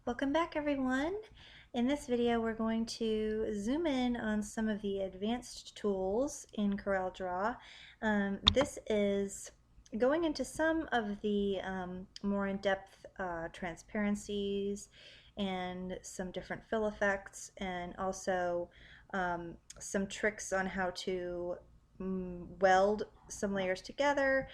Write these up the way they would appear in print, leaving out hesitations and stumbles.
Welcome back, everyone. In this video we're going to zoom in on some of the advanced tools in CorelDRAW. This is going into some of the more in-depth transparencies and some different fill effects, and also some tricks on how to weld some layers together.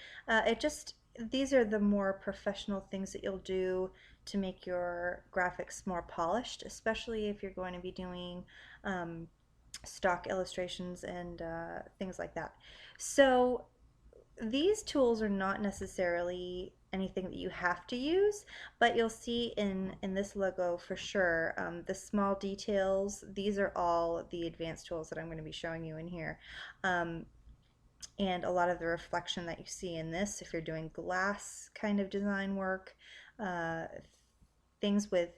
These are the more professional things that you'll do to make your graphics more polished, especially if you're going to be doing stock illustrations and things like that. So these tools are not necessarily anything that you have to use, but you'll see in this logo for sure the small details. These are all the advanced tools that I'm going to be showing you in here. And a lot of the reflection that you see in this, if you're doing glass kind of design work, uh, things with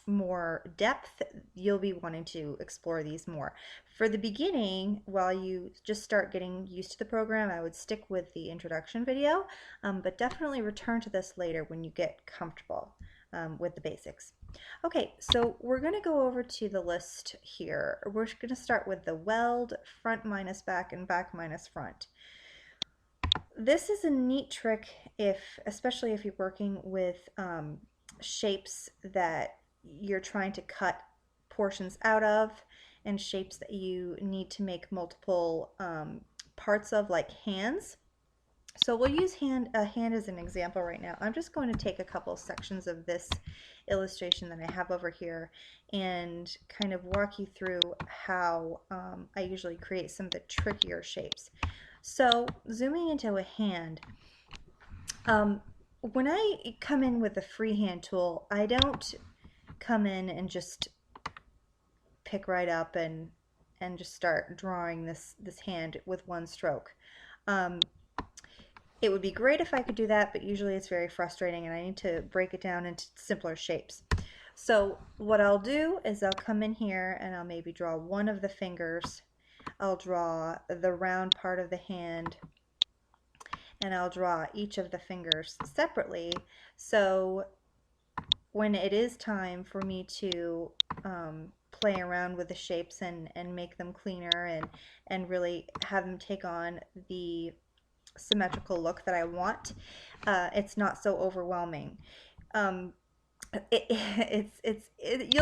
more depth, you'll be wanting to explore these more. For the beginning, while you just start getting used to the program, I would stick with the introduction video, but definitely return to this later when you get comfortable with the basics. Okay, so we're going to go over to the list here. We're going to start with the weld, front minus back, and back minus front. This is a neat trick especially if you're working with shapes that you're trying to cut portions out of, and shapes that you need to make multiple parts of, like hands. So we'll use a hand as an example right now. I'm just going to take a couple sections of this illustration that I have over here and kind of walk you through how I usually create some of the trickier shapes. So zooming into a hand, when I come in with a freehand tool, I don't come in and just pick right up and just start drawing this hand with one stroke. It would be great if I could do that, but usually it's very frustrating and I need to break it down into simpler shapes. So what I'll do is I'll come in here and I'll maybe draw one of the fingers. I'll draw the round part of the hand, and I'll draw each of the fingers separately. So when it is time for me to play around with the shapes and make them cleaner and really have them take on the symmetrical look that I want, it's not so overwhelming. You'll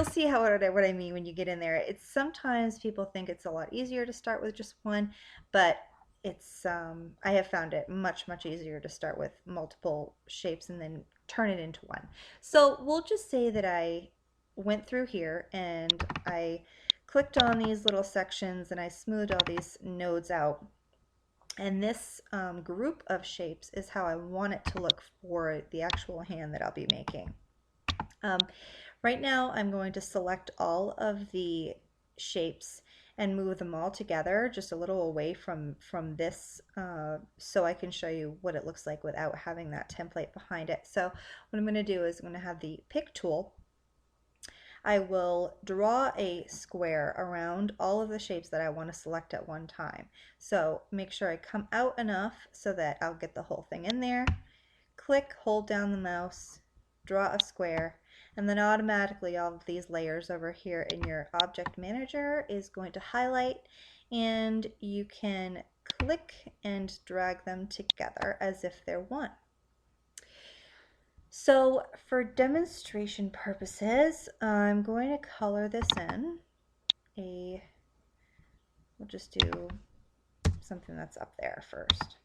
see what I mean when you get in there. It's sometimes people think it's a lot easier to start with just one, but I have found it much easier to start with multiple shapes and then turn it into one. So we'll just say that I went through here and I clicked on these little sections and I smoothed all these nodes out. And this group of shapes is how I want it to look for the actual hand that I'll be making. Right now I'm going to select all of the shapes and move them all together just a little away from this, so I can show you what it looks like without having that template behind it. So what I'm going to do is I'm going to have the pick tool. I will draw a square around all of the shapes that I want to select at one time. So make sure I come out enough so that I'll get the whole thing in there. Click, hold down the mouse, draw a square, and then automatically all of these layers over here in your object manager is going to highlight, and you can click and drag them together as if they're one. So for demonstration purposes, I'm going to color this in. We'll just do something that's up there first.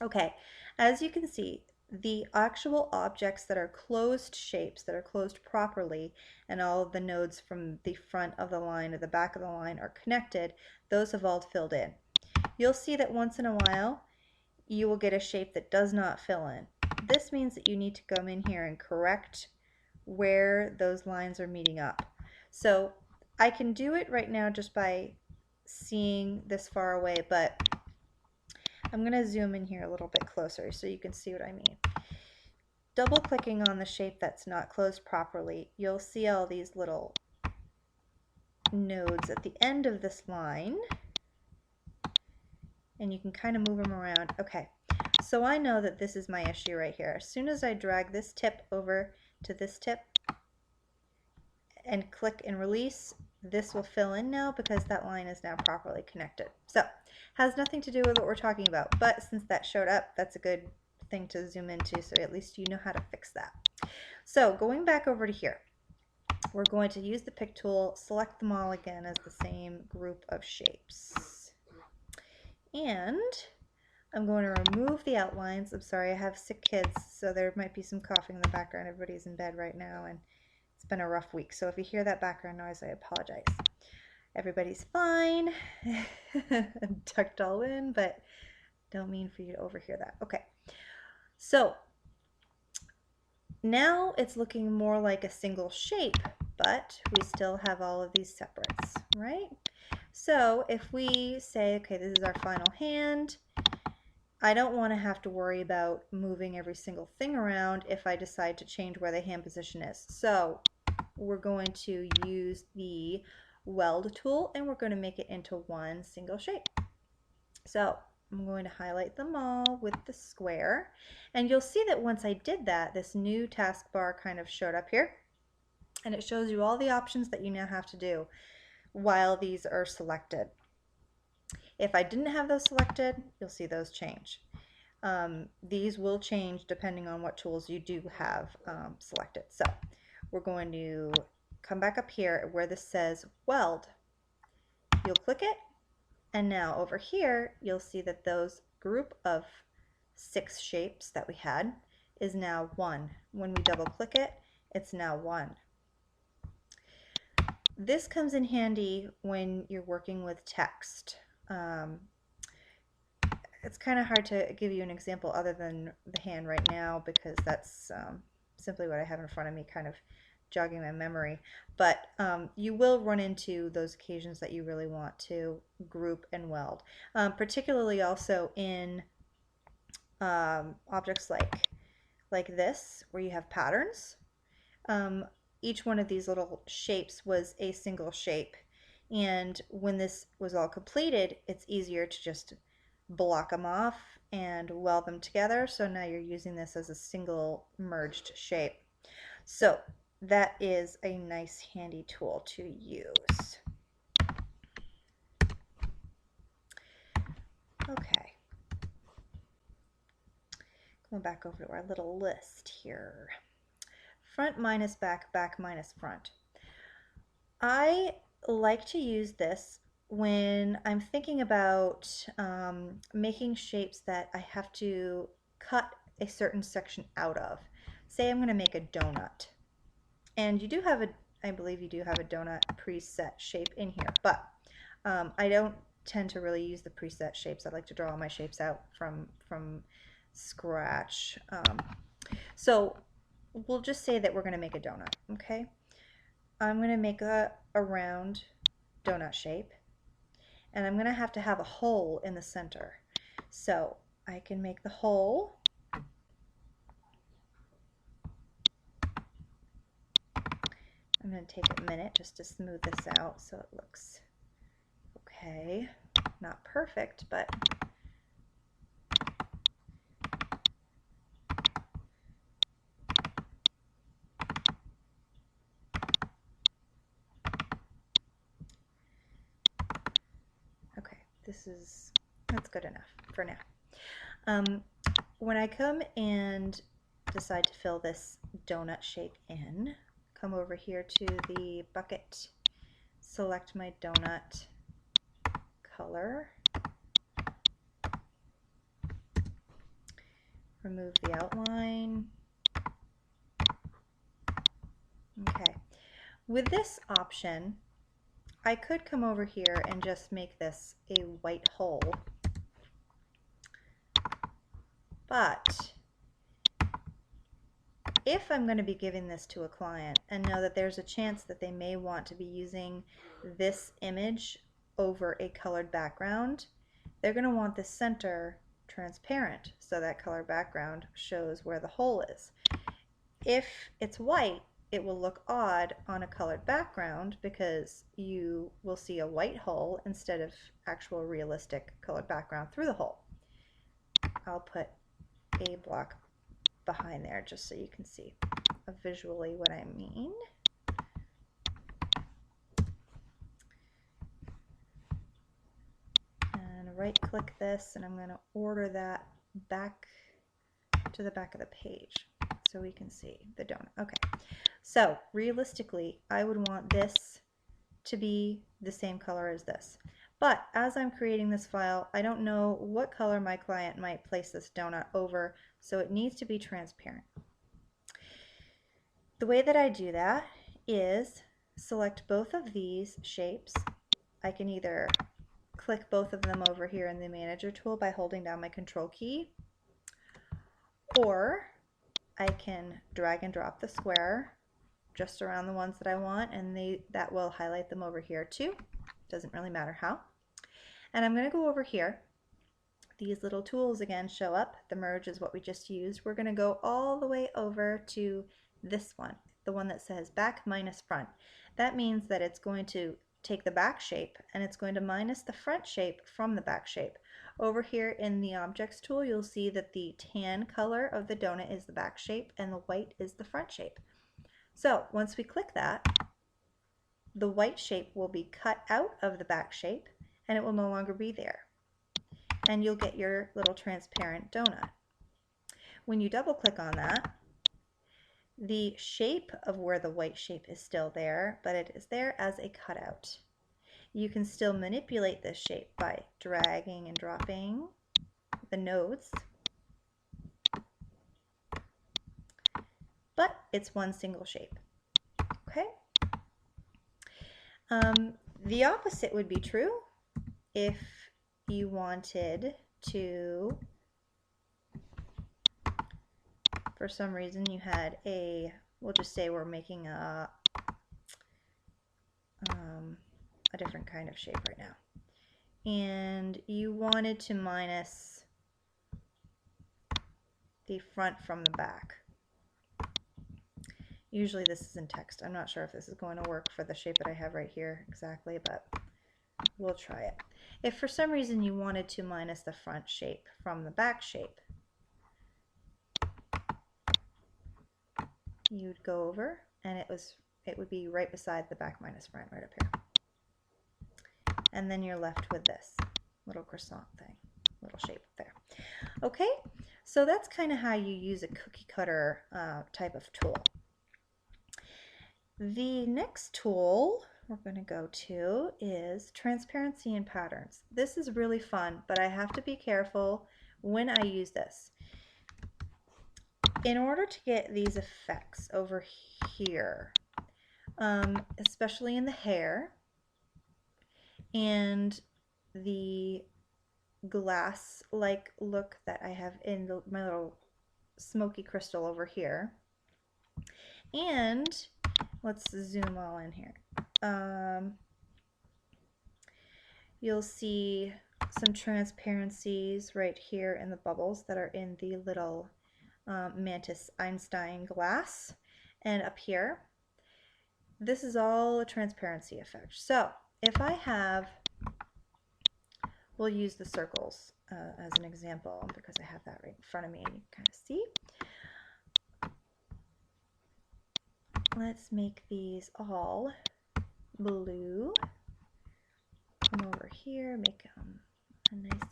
Okay, as you can see, the actual objects that are closed shapes, that are closed properly, and all of the nodes from the front of the line or the back of the line are connected, those have all filled in. You'll see that once in a while you will get a shape that does not fill in. This means that you need to come in here and correct where those lines are meeting up. So I can do it right now just by seeing this far away, but I'm going to zoom in here a little bit closer so you can see what I mean. Double clicking on the shape that's not closed properly, you'll see all these little nodes at the end of this line, and you can kind of move them around. Okay, so I know that this is my issue right here. As soon as I drag this tip over to this tip and click and release, this will fill in now because that line is now properly connected. So has nothing to do with what we're talking about, but since that showed up, that's a good thing to zoom into, so at least you know how to fix that. So going back over to here, we're going to use the pick tool, select them all again as the same group of shapes. And I'm going to remove the outlines. I'm sorry, I have sick kids, so there might be some coughing in the background. Everybody's in bed right now, and it's been a rough week. So if you hear that background noise, I apologize. Everybody's fine. I'm tucked all in, but don't mean for you to overhear that. Okay. So now it's looking more like a single shape, but we still have all of these separates, right? So if we say, okay, this is our final hand, I don't want to have to worry about moving every single thing around if I decide to change where the hand position is. So we're going to use the weld tool and we're going to make it into one single shape. So I'm going to highlight them all with the square, and you'll see that once I did that, this new taskbar kind of showed up here, and it shows you all the options that you now have to do while these are selected. If I didn't have those selected, you'll see those change. These will change depending on what tools you do have selected. So we're going to come back up here where this says weld. You'll click it, and now over here you'll see that those group of 6 shapes that we had is now 1. When we double click it, it's now 1. This comes in handy when you're working with text. It's kind of hard to give you an example other than the hand right now because that's simply what I have in front of me, kind of jogging my memory. But you will run into those occasions that you really want to group and weld, particularly also in objects like this, where you have patterns. Each one of these little shapes was a single shape, and when this was all completed, it's easier to just block them off and weld them together. So now you're using this as a single merged shape. So that is a nice handy tool to use. Okay, going back over to our little list here. Front minus back, back minus front. I like to use this when I'm thinking about making shapes that I have to cut a certain section out of. Say I'm going to make a donut, and you do have a, I believe you do have a donut preset shape in here, but I don't tend to really use the preset shapes. I like to draw my shapes out from scratch. So we'll just say that we're going to make a donut, okay? I'm going to make a round donut shape, and I'm going to have a hole in the center. So I can make the hole. I'm going to take a minute just to smooth this out so it looks okay. Not perfect, but okay, that's good enough for now. When I come and decide to fill this donut shape in, come over here to the bucket, select my donut color, remove the outline. Okay, with this option, I could come over here and just make this a white hole, but if I'm going to be giving this to a client and know that there's a chance that they may want to be using this image over a colored background, they're going to want the center transparent so that color background shows where the hole is. If it's white, it will look odd on a colored background because you will see a white hole instead of actual realistic colored background through the hole. I'll put a block behind there just so you can see. visually what I mean. And right click this, and I'm going to order that back to the back of the page so we can see the donut. Okay, so realistically I would want this to be the same color as this. But as I'm creating this file, I don't know what color my client might place this donut over, so it needs to be transparent. The way that I do that is select both of these shapes. I can either click both of them over here in the manager tool by holding down my control key, or I can drag and drop the square just around the ones that I want, and that will highlight them over here too. Doesn't really matter how. And I'm going to go over here. These little tools again show up. The merge is what we just used. We're going to go all the way over to this one, the one that says back minus front. That means that it's going to take the back shape and it's going to minus the front shape from the back shape. Over here in the objects tool, you'll see that the tan color of the donut is the back shape and the white is the front shape. So once we click that, the white shape will be cut out of the back shape and it will no longer be there. And you'll get your little transparent donut. When you double click on that, the shape of where the white shape is still there, but it is there as a cutout. You can still manipulate this shape by dragging and dropping the nodes, but it's one single shape. Okay? The opposite would be true if you wanted to, for some reason you had we'll just say we're making a different kind of shape right now, and you wanted to minus the front from the back. Usually this is in text. I'm not sure if this is going to work for the shape that I have right here exactly, but we'll try it. If for some reason you wanted to minus the front shape from the back shape, you'd go over and it would be right beside the back minus front right up here. And then you're left with this little croissant thing, little shape there. Okay, so that's kind of how you use a cookie cutter type of tool. The next tool we're going to go to is transparency and patterns. This is really fun, but I have to be careful when I use this. In order to get these effects over here, especially in the hair and the glass-like look that I have in my little smoky crystal over here, and let's zoom all in here. You'll see some transparencies right here in the bubbles that are in the little Mantis Einstein glass, and up here. This is all a transparency effect. So if I have, we'll use the circles as an example because I have that right in front of me and you can kind of see. Let's make these all blue. Come over here, make a nice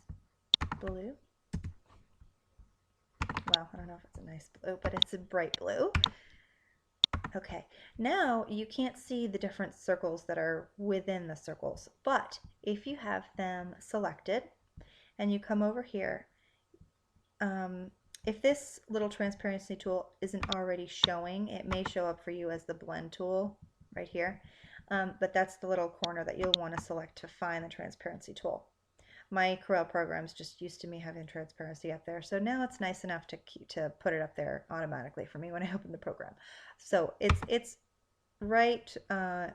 blue. Well, I don't know if it's a nice blue, but it's a bright blue. Okay, now you can't see the different circles that are within the circles, but if you have them selected and you come over here, if this little transparency tool isn't already showing, it may show up for you as the blend tool right here, but that's the little corner that you'll want to select to find the transparency tool. My Corel program's just used to me having transparency up there, so now it's nice enough to put it up there automatically for me when I open the program. So it's right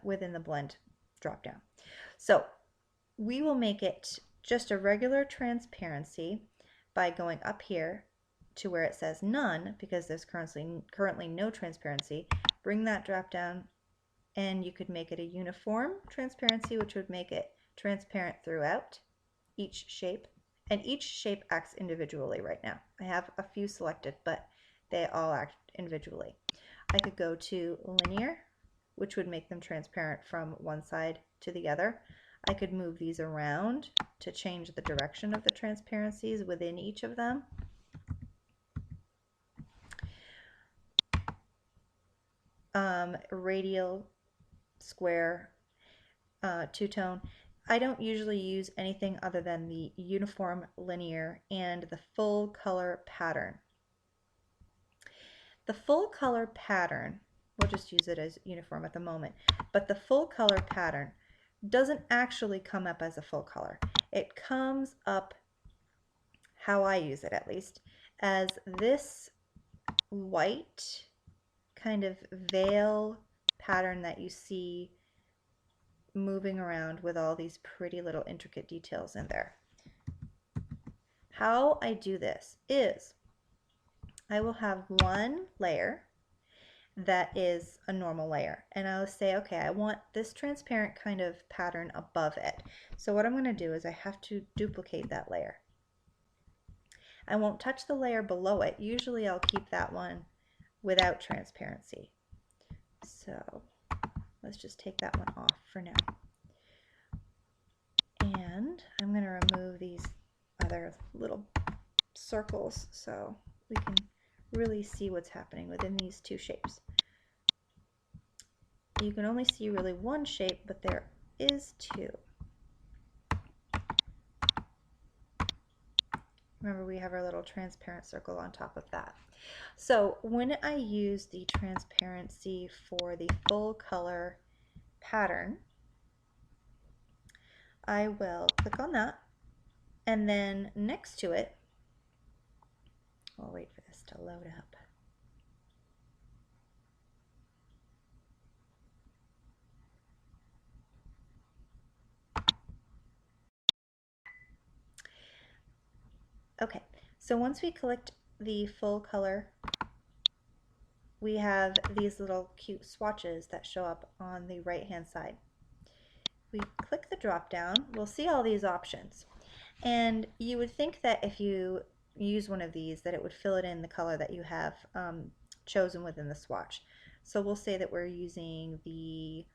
within the blend drop down. So we will make it just a regular transparency by going up here to where it says none, because there's currently no transparency. Bring that drop down and you could make it a uniform transparency, which would make it transparent throughout each shape, and each shape acts individually right now. I have a few selected, but they all act individually. I could go to linear, which would make them transparent from one side to the other. I could move these around to change the direction of the transparencies within each of them. Radial, square, two-tone. I don't usually use anything other than the uniform linear and the full color pattern. The full color pattern, we'll just use it as uniform at the moment, but the full color pattern doesn't actually come up as a full color. It comes up, how I use it at least, as this white kind of veil pattern that you see moving around with all these pretty little intricate details in there. How I do this is I will have one layer that is a normal layer, and I'll say, okay, I want this transparent kind of pattern above it. So what I'm going to do is I have to duplicate that layer. I won't touch the layer below it. Usually I'll keep that one without transparency. So let's just take that one off for now. And I'm going to remove these other little circles so we can really see what's happening within these two shapes. You can only see really one shape, but there is two. Remember, we have our little transparent circle on top of that. So when I use the transparency for the full color pattern, I will click on that, and then next to it, I'll wait for this to load up. Okay, so once we clicked the full color, we have these little cute swatches that show up on the right hand side. We click the drop down, we'll see all these options. And you would think that if you use one of these that it would fill it in the color that you have chosen within the swatch. So we'll say that we're using the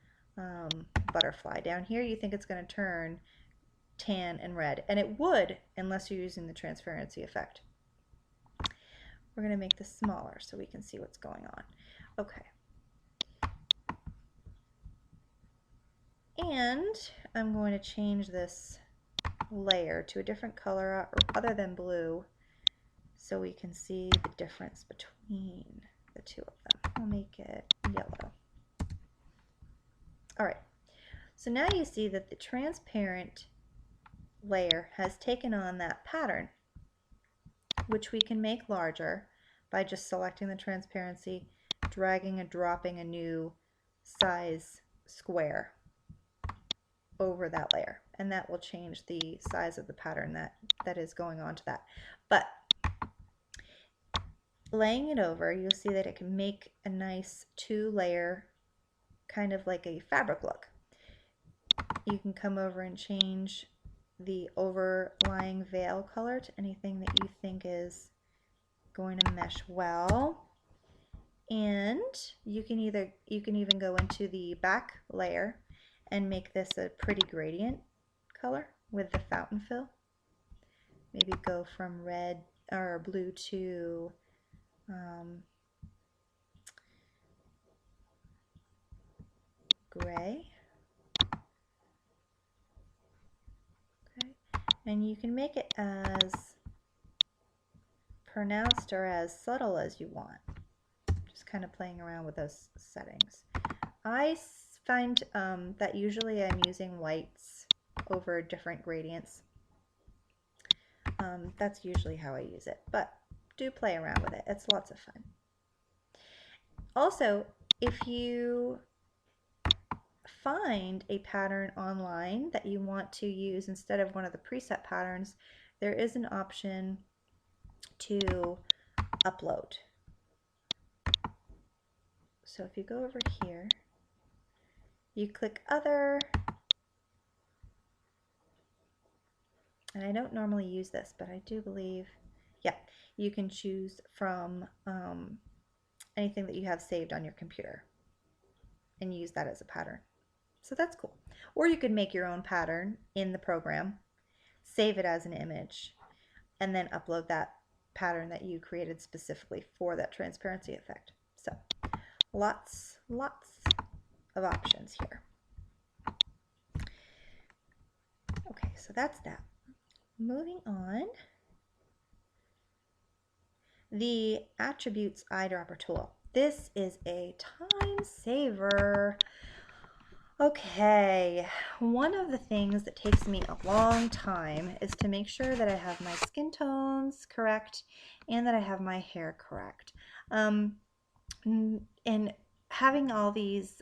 butterfly. Down here you think it's going to turn tan and red, and it would unless you're using the transparency effect. We're going to make this smaller so we can see what's going on. Okay. And I'm going to change this layer to a different color other than blue so we can see the difference between the two of them. I'll make it yellow. All right. So now you see that the transparent layer has taken on that pattern, which we can make larger by just selecting the transparency, dragging and dropping a new size square over that layer, and that will change the size of the pattern that is going on to that. But laying it over, you'll see that it can make a nice two-layer, kind of like a fabric look. You can come over and change the overlying veil color to anything that you think is going to mesh well. And you can even go into the back layer and make this a pretty gradient color with the fountain fill. Maybe go from red or blue to gray. Okay. And you can make it as pronounced or as subtle as you want. Just kind of playing around with those settings. I find that usually I'm using whites over different gradients. That's usually how I use it, but do play around with it. It's lots of fun. Also, if you find a pattern online that you want to use instead of one of the preset patterns, there is an option to upload. So if you go over here, you click Other, and I don't normally use this, but I do believe, yeah, you can choose from anything that you have saved on your computer and use that as a pattern. So that's cool. Or you could make your own pattern in the program, save it as an image, and then upload that pattern that you created specifically for that transparency effect. So lots of options here. Okay, so that's that. Moving on, the attributes eyedropper tool. This is a time saver. Okay, one of the things that takes me a long time is to make sure that I have my skin tones correct and that I have my hair correct. And having all these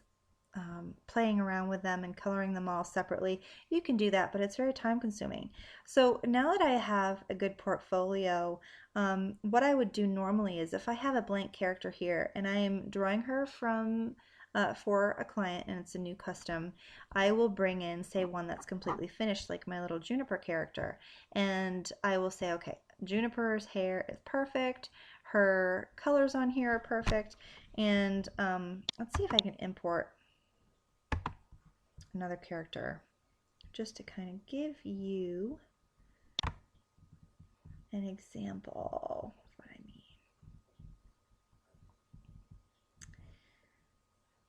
playing around with them and coloring them all separately, you can do that, but it's very time consuming. So now that I have a good portfolio, what I would do normally is if I have a blank character here and I am drawing her from for a client and it's a new custom, I will bring in, say, one that's completely finished, like my little Juniper character, and I will say, okay, Juniper's hair is perfect, her colors on here are perfect, and let's see if I can import another character just to kind of give you an example of what I mean.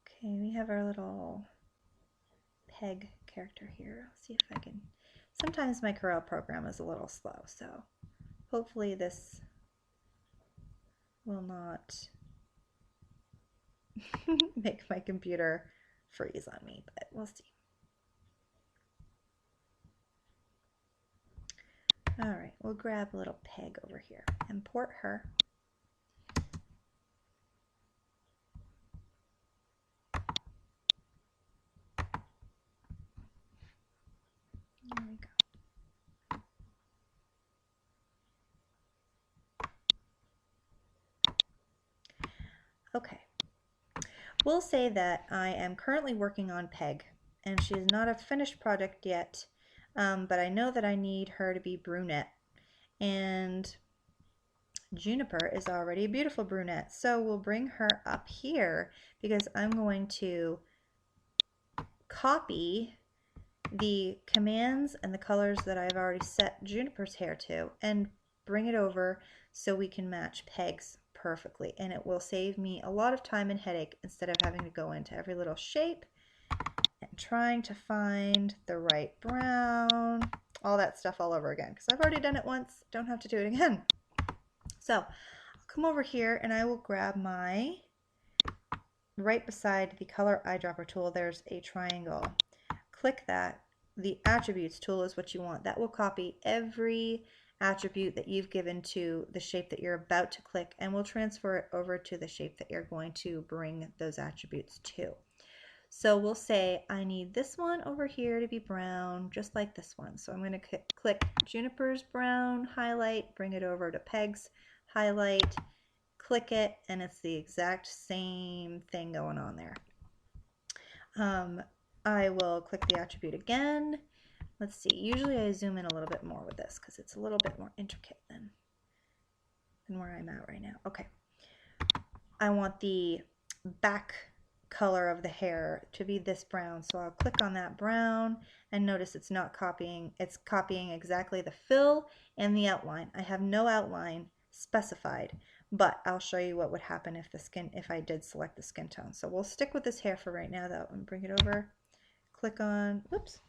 Okay, we have our little peg character here. Let's see if I can. Sometimes my Corel program is a little slow, so hopefully this will not make my computer freeze on me, but we'll see. All right, we'll grab a little peg over here, import her. There we go. Okay, we'll say that I am currently working on Peg, and she is not a finished project yet, but I know that I need her to be brunette, and Juniper is already a beautiful brunette, so we'll bring her up here because I'm going to copy the commands and the colors that I've already set Juniper's hair to and bring it over so we can match Peg's perfectly, and it will save me a lot of time and headache instead of having to go into every little shape and trying to find the right brown, all that stuff all over again, because I've already done it once, don't have to do it again. So I'll come over here and I will grab my, right beside the color eyedropper tool, there's a triangle. Click that. The attributes tool is what you want. That will copy every attribute that you've given to the shape that you're about to click, and we'll transfer it over to the shape that you're going to bring those attributes to. So we'll say I need this one over here to be brown, just like this one. So I'm going to click Juniper's brown, highlight, bring it over to Peg's, highlight, click it, and it's the exact same thing going on there. I will click the attribute again. Let's see, usually I zoom in a little bit more with this because it's a little bit more intricate than where I'm at right now. Okay, I want the back color of the hair to be this brown, so I'll click on that brown and notice it's not copying, it's copying exactly the fill and the outline. I have no outline specified, but I'll show you what would happen if I did select the skin tone. So we'll stick with this hair for right now though, and bring it over, click on, whoops,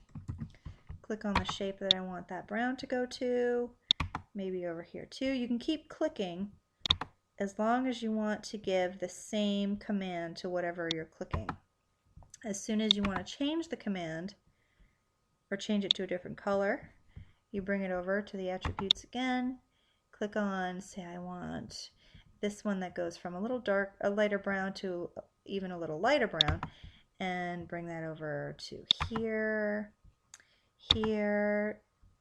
click on the shape that I want that brown to go to, maybe over here too. You can keep clicking as long as you want to give the same command to whatever you're clicking. As soon as you want to change the command or change it to a different color, you bring it over to the attributes again, click on, say I want this one that goes from a lighter brown to even a little lighter brown, and bring that over to here, here,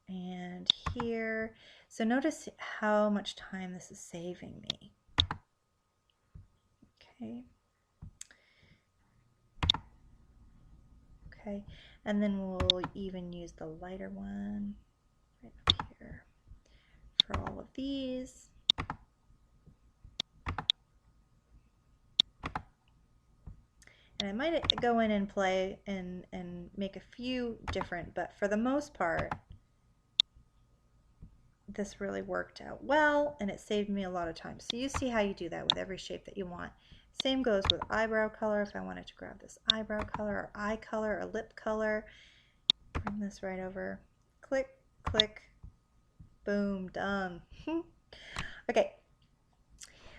and here. So notice how much time this is saving me. Okay, and then we'll even use the lighter one right up here for all of these. And I might go in and play and make a few different, but for the most part, this really worked out well and it saved me a lot of time. So you see how you do that with every shape that you want. Same goes with eyebrow color. If I wanted to grab this eyebrow color or eye color or lip color, bring this right over, click, click, boom, done. Okay,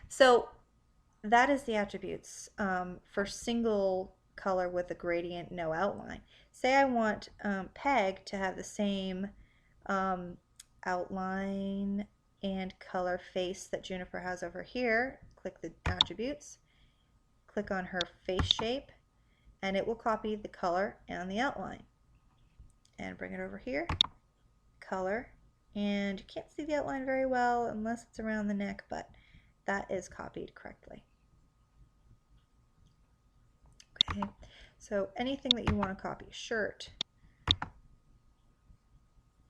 so that is the attributes for single color with a gradient, no outline. Say I want Peg to have the same outline and color face that Juniper has over here. Click the attributes, click on her face shape, and it will copy the color and the outline. And bring it over here, color, and you can't see the outline very well unless it's around the neck, but that is copied correctly. Okay, so anything that you want to copy, shirt,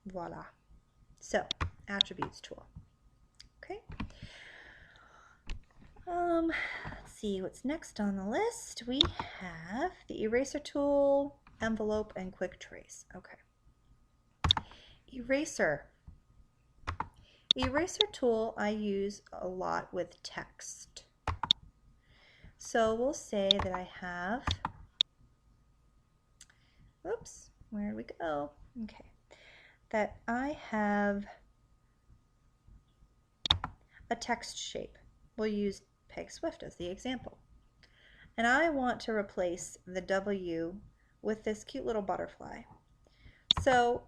voila. So, attributes tool. Okay. Let's see what's next on the list. We have the eraser tool, envelope, and quick trace. Okay. Eraser. Eraser tool I use a lot with text. So we'll say that I have, oops, where did we go? Okay. That I have a text shape. We'll use Peg Swift as the example. And I want to replace the W with this cute little butterfly. So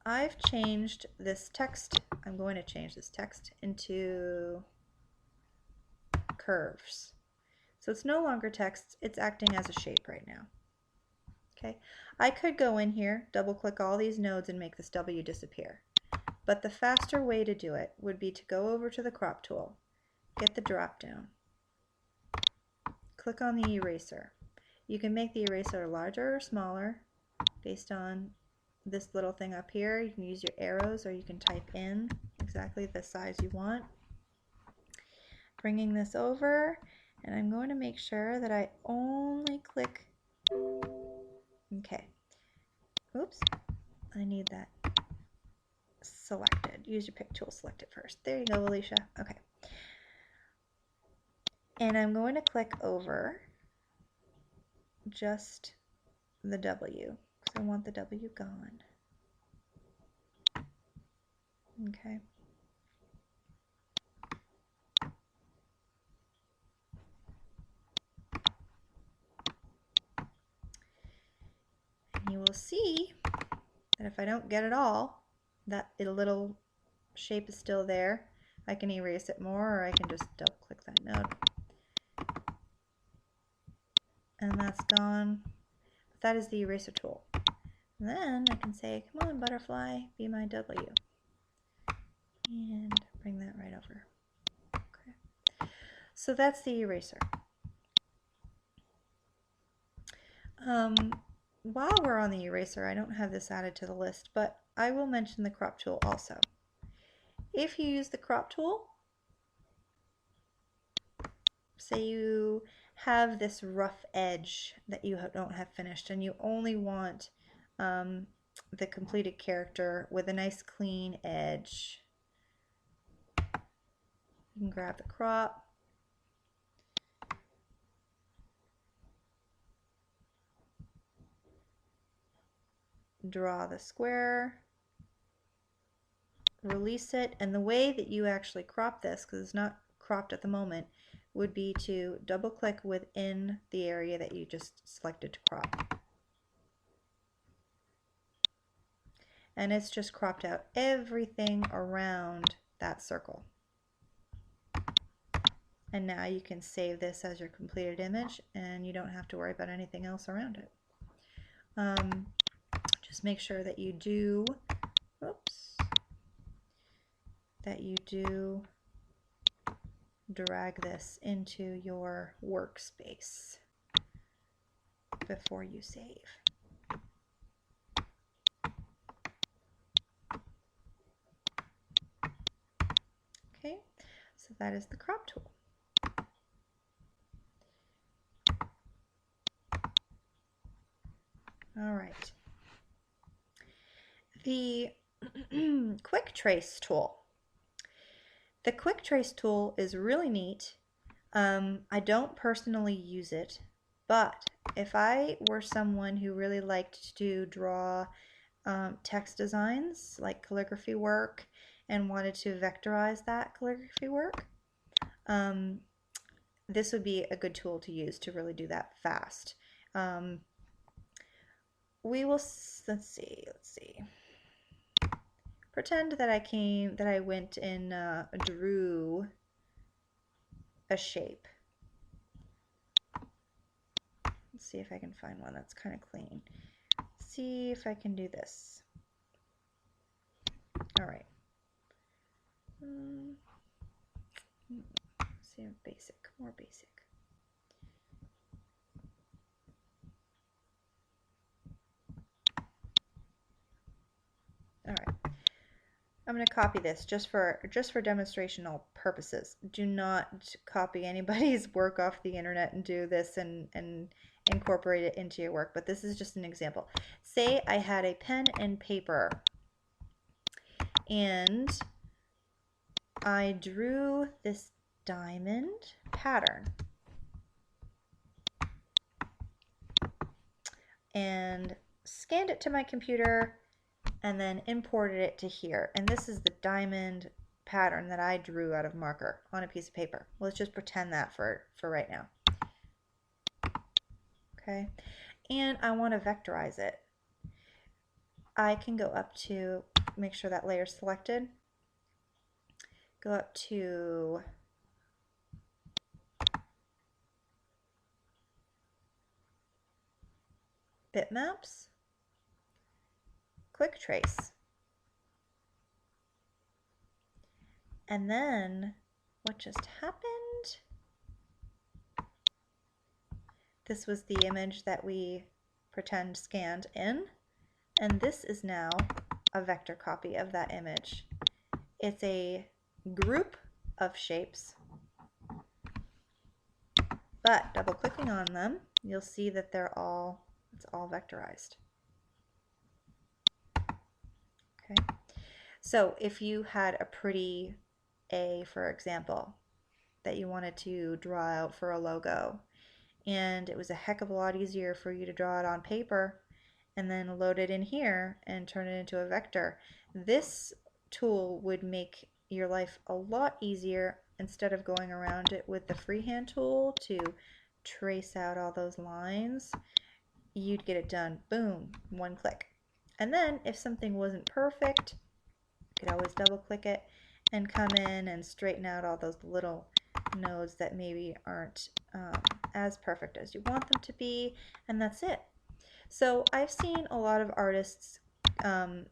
I've changed this text, I'm going to change this text into curves. So it's no longer text, it's acting as a shape right now. Okay, I could go in here, double click all these nodes and make this W disappear. But the faster way to do it would be to go over to the crop tool, get the drop down, click on the eraser. You can make the eraser larger or smaller based on this little thing up here. You can use your arrows or you can type in exactly the size you want. Bringing this over, and I'm going to make sure that I only click, okay, oops, I need that selected. Use your pick tool, select it first. There you go, Alicia. Okay. And I'm going to click over just the W because I want the W gone. Okay. And you will see that if I don't get it all, that little shape is still there. I can erase it more, or I can just double click that node. And that's gone. That is the eraser tool. And then I can say, come on, butterfly, be my W. And bring that right over. Okay. So that's the eraser. While we're on the eraser, I don't have this added to the list, but I will mention the crop tool also. If you use the crop tool, say you have this rough edge that you don't have finished and you only want the completed character with a nice clean edge, you can grab the crop, draw the square, release it, and the way that you actually crop this, because it's not cropped at the moment, would be to double click within the area that you just selected to crop. And it's just cropped out everything around that circle. And now you can save this as your completed image and you don't have to worry about anything else around it. Just make sure that you do, oops, that you do drag this into your workspace before you save. Okay, so that is the crop tool. All right. The quick trace tool. The quick trace tool is really neat. I don't personally use it, but if I were someone who really liked to draw text designs like calligraphy work and wanted to vectorize that calligraphy work, this would be a good tool to use to really do that fast. We will, let's see. Pretend that I went and drew a shape. Let's see if I can find one that's kind of clean. See if I can do this. All right. See, basic, more basic. All right. I'm going to copy this just for demonstrational purposes. Do not copy anybody's work off the internet and do this and incorporate it into your work, but this is just an example. Say I had a pen and paper and I drew this diamond pattern and scanned it to my computer and then imported it to here. And this is the diamond pattern that I drew out of marker on a piece of paper. Let's just pretend that for right now. Okay, and I want to vectorize it. I can go up to, make sure that layer is selected, go up to bitmaps, quick trace, and then what just happened? This was the image that we pretend scanned in, and this is now a vector copy of that image. It's a group of shapes, but double clicking on them, you'll see that it's all vectorized. Okay, so if you had a pretty A, for example, that you wanted to draw out for a logo, and it was a heck of a lot easier for you to draw it on paper and then load it in here and turn it into a vector. This tool would make your life a lot easier instead of going around it with the freehand tool to trace out all those lines. You'd get it done, boom, one click. And then if something wasn't perfect, you could always double click it and come in and straighten out all those little nodes that maybe aren't as perfect as you want them to be, and that's it. So I've seen a lot of artists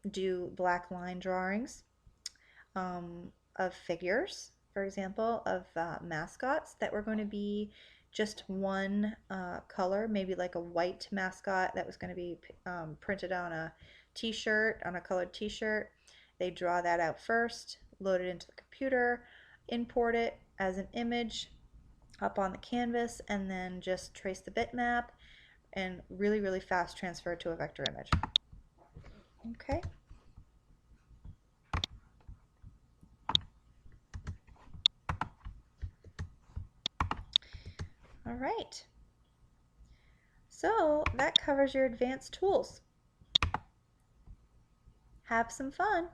do black line drawings of figures, for example, of mascots that were going to be just one color, maybe like a white mascot that was going to be printed on a t-shirt, on a colored t-shirt. They draw that out first, load it into the computer, import it as an image up on the canvas, and then just trace the bitmap and really fast transfer it to a vector image. Okay. All right. So that covers your advanced tools. Have some fun.